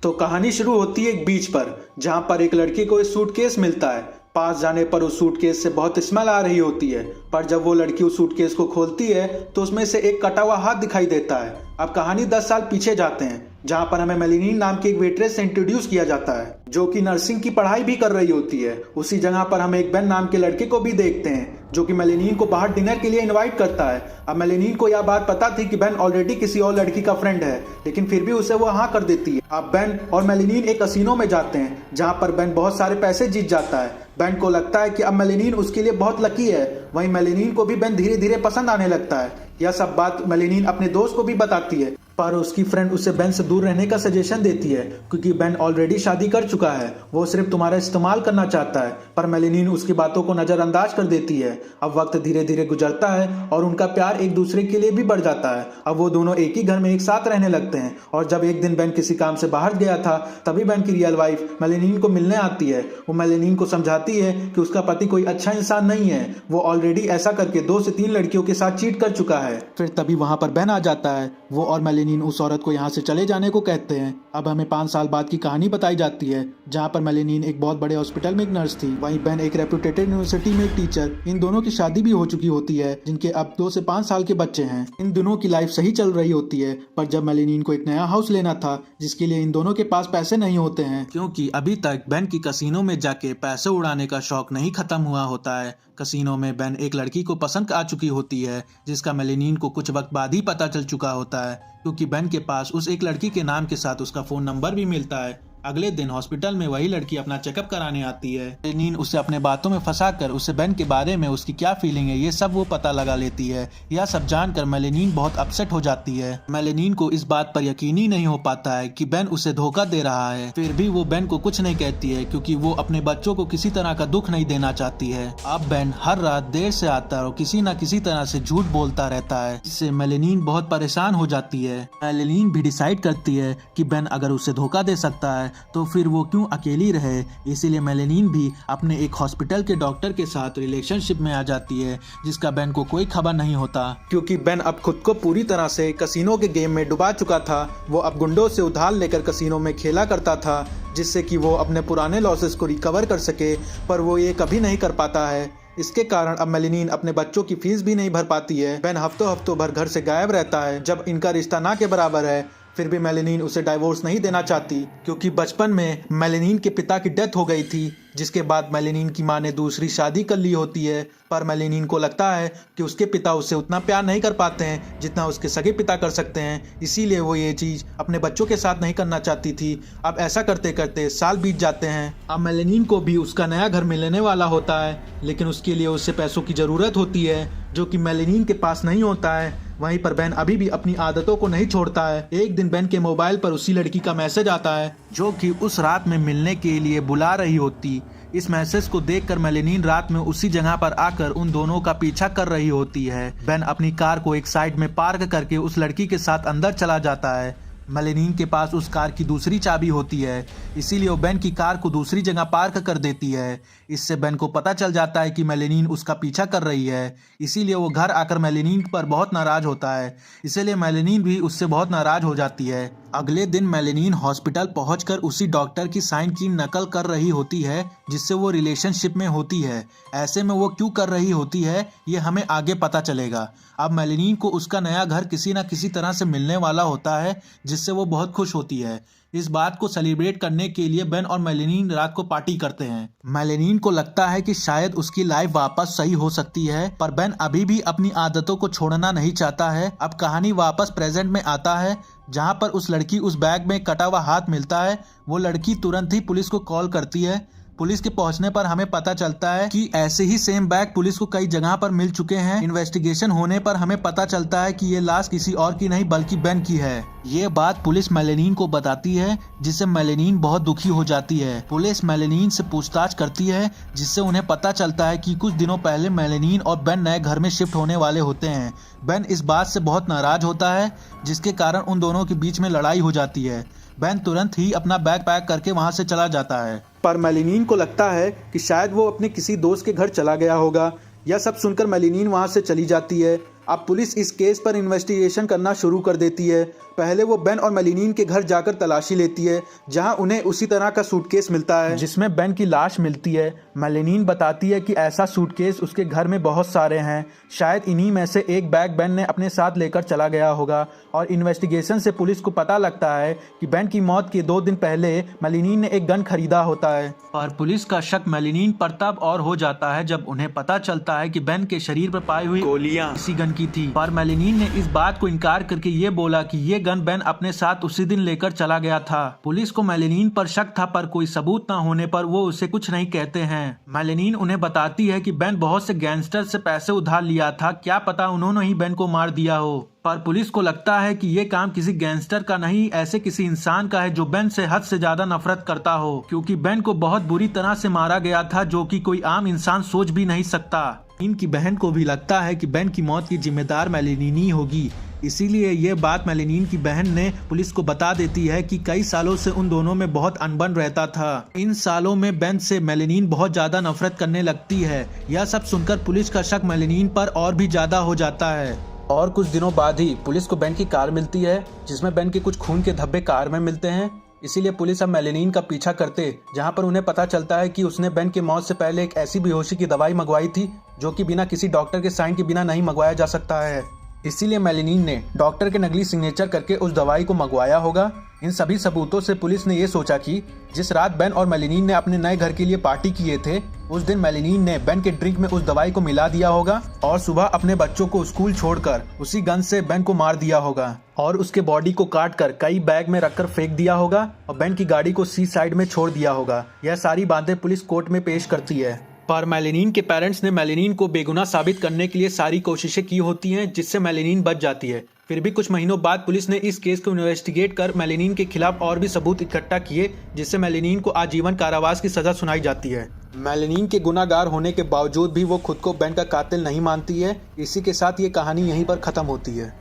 तो कहानी शुरू होती है एक बीच पर, जहां पर एक लड़की को एक सूटकेस मिलता है। पास जाने पर उस सूटकेस से बहुत स्मेल आ रही होती है, पर जब वो लड़की उस सूटकेस को खोलती है तो उसमें से एक कटा हुआ हाथ दिखाई देता है। अब कहानी 10 साल पीछे जाते हैं, जहां पर हमें मेलिनीन नाम की एक वेट्रेस से इंट्रोड्यूस किया जाता है, जो कि नर्सिंग की पढ़ाई भी कर रही होती है। उसी जगह पर हम एक बेन नाम के लड़के को भी देखते हैं, जो कि मेलिनीन को बाहर डिनर के लिए इनवाइट करता है। अब मेलिनीन को यह बात पता थी कि बेन ऑलरेडी किसी और लड़की का फ्रेंड है, लेकिन फिर भी उसे वो हाँ कर देती है। अब बेन और मेलिनीन एक कसिनो में जाते हैं, जहां पर बेन बहुत सारे पैसे जीत जाता है। बेन को लगता है कि अब मेलिनीन उसके लिए बहुत लकी है। वहीं मेलिनीन को भी बेन धीरे धीरे पसंद आने लगता है। यह सब बात मेलिनीन अपने दोस्त को भी बताती है, पर उसकी फ्रेंड उसे बेन से दूर रहने का सजेशन देती है, क्योंकि बेन ऑलरेडी शादी कर चुका है। वो सिर्फ तुम्हारा इस्तेमाल करना चाहता है। पर मेलिनीन उसकी बातों को नजरअंदाज कर देती है। अब वक्त धीरे धीरे गुजरता है और उनका प्यार एक दूसरे के लिए भी बढ़ जाता है। अब वो दोनों एक ही घर में एक साथ रहने लगते हैं। और जब एक दिन बेन किसी काम से बाहर गया था, तभी बेन की रियल वाइफ मेलिनीन को मिलने आती है। वो मेलिनीन को समझाती है कि उसका पति कोई अच्छा इंसान नहीं है। वो ऑलरेडी ऐसा करके 2 से 3 लड़कियों के साथ चीट कर चुका है। फिर तभी वहां पर बेन आ जाता है। वो और मेलिनीन उस औरत को यहाँ से चले जाने को कहते हैं। अब हमें 5 साल बाद की कहानी बताई जाती है, जहाँ पर मेलिनीन एक बहुत बड़े हॉस्पिटल में एक नर्स थी, वहीं बेन एक रेप्यूटेड यूनिवर्सिटी में एक टीचर। इन दोनों की शादी भी हो चुकी होती है, जिनके अब 2 से 5 साल के बच्चे हैं। इन दोनों की लाइफ सही चल रही होती है, पर जब मेलिनीन को एक नया हाउस लेना था, जिसके लिए इन दोनों के पास पैसे नहीं होते हैं, क्योंकि अभी तक बेन की कसिनो में जाके पैसे उड़ाने का शौक नहीं खत्म हुआ होता है। कसिनो में बेन एक लड़की को पसंद आ चुकी होती है, जिसका मेलिनीन को कुछ वक्त बाद ही पता चल चुका होता है, क्योंकि बेन के पास उस एक लड़की के नाम के साथ उसका फोन नंबर भी मिलता है। अगले दिन हॉस्पिटल में वही लड़की अपना चेकअप कराने आती है। मेलिनीन उसे अपने बातों में फंसाकर उसे बेन के बारे में उसकी क्या फीलिंग है ये सब वो पता लगा लेती है। यह सब जानकर मेलिनीन बहुत अपसेट हो जाती है। मेलिनीन को इस बात पर यकीन ही नहीं हो पाता है कि बेन उसे धोखा दे रहा है। फिर भी वो बेन को कुछ नहीं कहती है, क्योंकि वो अपने बच्चों को किसी तरह का दुख नहीं देना चाहती है। अब बेन हर रात देर से आता है और किसी न किसी तरह से झूठ बोलता रहता है, जिससे मेलिनीन बहुत परेशान हो जाती है। मेलिनीन भी डिसाइड करती है कि बेन अगर उसे धोखा दे सकता है तो फिर वो क्यों अकेली रहे। इसीलिए मेलिनीन भी अपने एक हॉस्पिटल के डॉक्टर के साथ रिलेशनशिप में आ जाती है, जिसका बेन को कोई खबर नहीं होता, क्योंकि बेन अब खुद को पूरी तरह से कसिनो के गेम में डुबा चुका था। वो अब गुंडों से उधार लेकर कसिनो में खेला करता था, जिससे कि वो अपने पुराने लॉसेस को रिकवर कर सके, पर वो ये कभी नहीं कर पाता है। इसके कारण अब मेलिनीन अपने बच्चों की फीस भी नहीं भर पाती है। बेन हफ्तों भर घर से गायब रहता है, जब इनका रिश्ता ना के बराबर है। फिर भी मेलिनीन उसे डाइवोर्स नहीं देना चाहती, क्योंकि बचपन में मेलिनीन के पिता की डेथ हो गई थी, जिसके बाद मेलिनीन की मां ने दूसरी शादी कर ली होती है। पर मेलिनीन को लगता है कि उसके पिता उससे उतना प्यार नहीं कर पाते हैं जितना उसके सगे पिता कर सकते हैं, इसीलिए वो ये चीज़ अपने बच्चों के साथ नहीं करना चाहती थी। अब ऐसा करते करते साल बीत जाते हैं। अब मेलिनीन को भी उसका नया घर मिलने वाला होता है, लेकिन उसके लिए उससे पैसों की ज़रूरत होती है, जो कि मेलिनीन के पास नहीं होता है। वहीं पर बेन अभी भी अपनी आदतों को नहीं छोड़ता है। एक दिन बेन के मोबाइल पर उसी लड़की का मैसेज आता है, जो कि उस रात में मिलने के लिए बुला रही होती। इस मैसेज को देखकर मेलिनीन रात में उसी जगह पर आकर उन दोनों का पीछा कर रही होती है। बेन अपनी कार को एक साइड में पार्क करके उस लड़की के साथ अंदर चला जाता है। मेलिनीन के पास उस कार की दूसरी चाबी होती है, इसीलिए वो बेन की कार को दूसरी जगह पार्क कर देती है। इससे बेन को पता चल जाता है कि मेलिनीन उसका पीछा कर रही है, इसीलिए वो घर आकर मेलिनीन पर बहुत नाराज होता है। इसीलिए मेलिनीन भी उससे बहुत नाराज हो जाती है। अगले दिन मेलिनीन हॉस्पिटल पहुंचकर उसी डॉक्टर की साइन की नकल कर रही होती है, जिससे वो रिलेशनशिप में होती है। ऐसे में वो क्यों कर रही होती है ये हमें आगे पता चलेगा। अब मेलिनीन को उसका नया घर किसी न किसी तरह से मिलने वाला होता है, जिससे वो बहुत खुश होती है। इस बात को सेलिब्रेट करने के लिए बेन और मेलिनीन रात को पार्टी करते हैं। मेलिनीन को लगता है कि शायद उसकी लाइफ वापस सही हो सकती है, पर बेन अभी भी अपनी आदतों को छोड़ना नहीं चाहता है। अब कहानी वापस प्रेजेंट में आता है, जहां पर उस लड़की उस बैग में कटा हुआ हाथ मिलता है। वो लड़की तुरंत ही पुलिस को कॉल करती है। पुलिस के पहुंचने पर हमें पता चलता है कि ऐसे ही सेम बैग पुलिस को कई जगह पर मिल चुके हैं। इन्वेस्टिगेशन होने पर हमें पता चलता है कि ये लाश किसी और की नहीं बल्कि बेन की है। ये बात पुलिस मेलिनीन को बताती है, जिससे मेलिनीन बहुत दुखी हो जाती है। पुलिस मेलिनीन से पूछताछ करती है, जिससे उन्हें पता चलता है कि कुछ दिनों पहले मेलिनीन और बेन नए घर में शिफ्ट होने वाले होते हैं। बेन इस बात से बहुत नाराज होता है, जिसके कारण उन दोनों के बीच में लड़ाई हो जाती है। बेन तुरंत ही अपना बैग पैक करके वहां से चला जाता है, पर मेलिनीन को लगता है कि शायद वो अपने किसी दोस्त के घर चला गया होगा। यह सब सुनकर मेलिनीन वहां से चली जाती है। अब पुलिस इस केस पर इन्वेस्टिगेशन करना शुरू कर देती है। पहले वो बेन और मेलिनीन के घर जाकर तलाशी लेती है, जहां उन्हें उसी तरह का सूटकेस मिलता है जिसमें बेन की लाश मिलती है। मेलिनीन बताती है कि ऐसा सूटकेस उसके घर में बहुत सारे हैं, शायद इन्हीं में से एक बैग बेन ने अपने साथ लेकर चला गया होगा। और इन्वेस्टिगेशन से पुलिस को पता लगता है कि बेन की मौत के 2 दिन पहले मेलिनीन ने एक गन खरीदा होता है। और पुलिस का शक मेलिनीन पर तब और हो जाता है जब उन्हें पता चलता है कि बेन के शरीर पर पाई हुई गोलियां इसी गन की थी। पर मेलिनीन ने इस बात को इनकार करके ये बोला कि ये गन बेन अपने साथ उसी दिन लेकर चला गया था। पुलिस को मेलिनीन पर शक था, पर कोई सबूत न होने पर वो उसे कुछ नहीं कहते हैं। मेलिनीन उन्हें बताती है कि बेन बहुत से गैंगस्टर से पैसे उधार लिया था, क्या पता उन्होंने ही बेन को मार दिया हो। पर पुलिस को लगता है कि ये काम किसी गैंगस्टर का नहीं, ऐसे किसी इंसान का है जो बेन से हद से ज्यादा नफरत करता हो, क्योंकि बेन को बहुत बुरी तरह से मारा गया था, जो कि कोई आम इंसान सोच भी नहीं सकता। इनकी बहन को भी लगता है कि बेन की मौत की जिम्मेदार मेलिनीन ही होगी, इसीलिए ये बात मेलिनीन की बहन ने पुलिस को बता देती है कि कई सालों से उन दोनों में बहुत अनबन रहता था। इन सालों में बेन से मेलिनीन बहुत ज्यादा नफरत करने लगती है। यह सब सुनकर पुलिस का शक मेलिनीन पर और भी ज्यादा हो जाता है। और कुछ दिनों बाद ही पुलिस को बेन की कार मिलती है, जिसमें बेन के कुछ खून के धब्बे कार में मिलते हैं। इसीलिए पुलिस अब मेलिनीन का पीछा करते, जहां पर उन्हें पता चलता है कि उसने बेन की मौत से पहले एक ऐसी बेहोशी की दवाई मंगवाई थी जो कि बिना किसी डॉक्टर के साइन के बिना नहीं मंगवाया जा सकता है। इसीलिए मेलिनीन ने डॉक्टर के नकली सिग्नेचर करके उस दवाई को मंगवाया होगा। इन सभी सबूतों से पुलिस ने यह सोचा कि जिस रात बेन और मेलिनीन ने अपने नए घर के लिए पार्टी किए थे, उस दिन मेलिनीन ने बेन के ड्रिंक में उस दवाई को मिला दिया होगा और सुबह अपने बच्चों को स्कूल छोड़कर उसी गन से बेन को मार दिया होगा और उसके बॉडी को काट कर कई बैग में रखकर फेंक दिया होगा और बेन की गाड़ी को सी साइड में छोड़ दिया होगा। यह सारी बातें पुलिस कोर्ट में पेश करती है। पर मेलिनीन के पेरेंट्स ने मेलिनीन को बेगुनाह साबित करने के लिए सारी कोशिशें की होती हैं, जिससे मेलिनीन बच जाती है। फिर भी कुछ महीनों बाद पुलिस ने इस केस को इन्वेस्टिगेट कर मेलिनीन के खिलाफ और भी सबूत इकट्ठा किए, जिससे मेलिनीन को आजीवन कारावास की सजा सुनाई जाती है। मेलिनीन के गुनाहगार होने के बावजूद भी वो खुद को बेन का कातिल नहीं मानती है। इसी के साथ ये कहानी यहीं पर खत्म होती है।